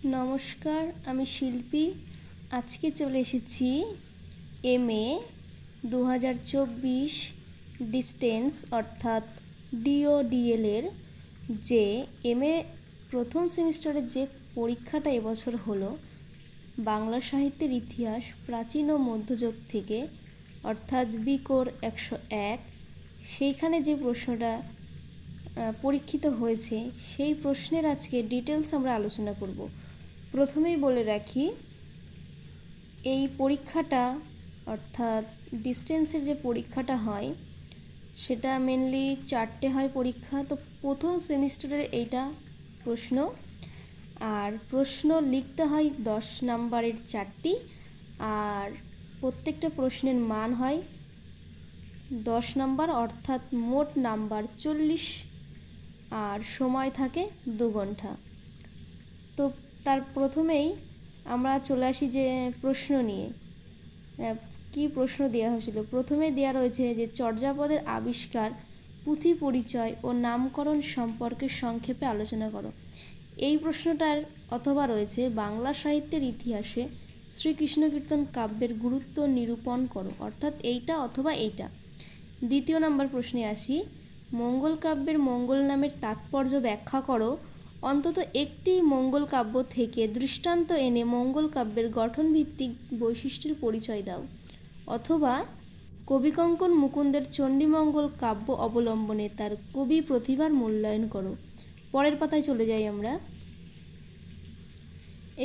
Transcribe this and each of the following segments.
নমস্কার, আমি শিল্পী। আজকে চলে এসেছি MA 2024 ডিস্টেন্স অর্থাৎ DODL এর যে MA প্রথম সেমিস্টারের যে পরীক্ষাটা এবছর হলো, বাংলা সাহিত্যের ইতিহাস প্রাচীন ও মধ্যযুগ থেকে অর্থাৎ বিকোর 101, সেইখানে যে প্রশ্নটা পরীক্ষিত হয়েছে সেই প্রশ্নের আজকে ডিটেলস আমরা আলোচনা করব। প্রথমেই বলে রাখি, এই পরীক্ষাটা অর্থাৎ ডিস্টেন্সের যে পরীক্ষাটা হয় সেটা মেনলি 4টে হয় পরীক্ষা। তো প্রথম সেমিস্টারের এইটা প্রশ্ন, আর প্রশ্ন লিখতে হয় 10 নাম্বারের 4টি, আর প্রত্যেকটা প্রশ্নের মান হয় 10 নাম্বার অর্থাৎ মোট নাম্বার 40, আর সময় থাকে 2 ঘন্টা। তো তার প্রথমেই আমরা চলে আসি যে প্রশ্ন নিয়ে কি প্রশ্ন দেওয়া হয়েছিল। প্রথমে দেওয়া রয়েছে যে চর্যাপদের আবিষ্কার, পুঁথি পরিচয় ও নামকরণ সম্পর্কে সংক্ষেপে আলোচনা করো। এই প্রশ্নটার অথবা রয়েছে বাংলা সাহিত্যের ইতিহাসে শ্রীকৃষ্ণ কীর্তন কাব্যের গুরুত্ব নিরূপণ করো, অর্থাৎ এইটা অথবা এইটা। দ্বিতীয় নাম্বার প্রশ্নে আসি, মঙ্গল কাব্যের মঙ্গল নামের তাৎপর্য ব্যাখ্যা করো। অন্তত একটি মঙ্গল কাব্য থেকে দৃষ্টান্ত এনে মঙ্গল কাব্যের গঠনভিত্তিক বৈশিষ্ট্যের পরিচয় দাও, অথবা কবিকঙ্কন মুকুন্দের চণ্ডীমঙ্গল কাব্য অবলম্বনে তার কবি প্রতিভার মূল্যায়ন করো। পরের পাতায় চলে যাই আমরা।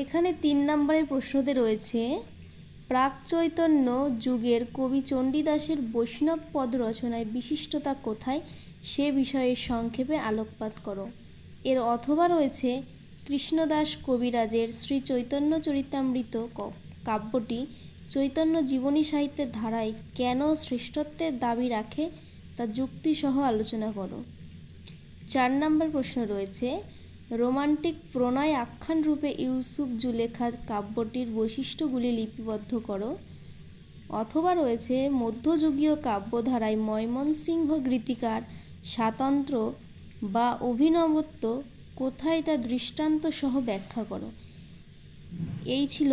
এখানে 3 নম্বরের প্রশ্নতে রয়েছে প্রাক চৈতন্য যুগের কবি চণ্ডীদাসের বৈষ্ণব পদ রচনায় বিশিষ্টতা কোথায়, সে বিষয়ে সংক্ষেপে আলোকপাত করো। এর অথবা রয়েছে কৃষ্ণদাস কবিরাজের শ্রী চৈতন্য চরিতামৃত কাব্যটি চৈতন্য জীবনী সাহিত্যের ধারায় কেন শ্রেষ্ঠত্বের দাবি রাখে, তা যুক্তিসহ আলোচনা করো। 4 নম্বর প্রশ্ন রয়েছে রোমান্টিক প্রণয় আখ্যান রূপে ইউসুফ জুলেখা কাব্যটির বৈশিষ্ট্যগুলি লিপিবদ্ধ করো। অথবা রয়েছে মধ্যযুগীয় কাব্যধারায় ময়মনসিংহ গীতিকার স্বাতন্ত্র্য বা অভিনবত্ব কোথায়, তা দৃষ্টান্ত সহ ব্যাখ্যা করো। এই ছিল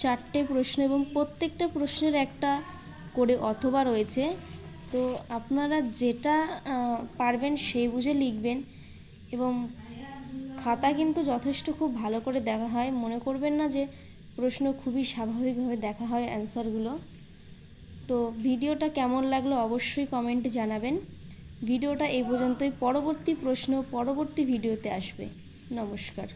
4টে প্রশ্ন এবং প্রত্যেকটা প্রশ্নের একটা করে অথবা রয়েছে। তো আপনারা যেটা পারবেন সেই বুঝে লিখবেন, এবং খাতা কিন্তু যথেষ্ট খুব ভালো করে দেখা হয়। মনে করবেন না যে প্রশ্ন খুবই স্বাভাবিকভাবে দেখা হয় অ্যান্সারগুলো। তো ভিডিওটা কেমন লাগলো অবশ্যই কমেন্টে জানাবেন। ভিডিওটা এই পর্যন্তই। পরবর্তী প্রশ্ন পরবর্তী ভিডিওতে আসবে। নমস্কার।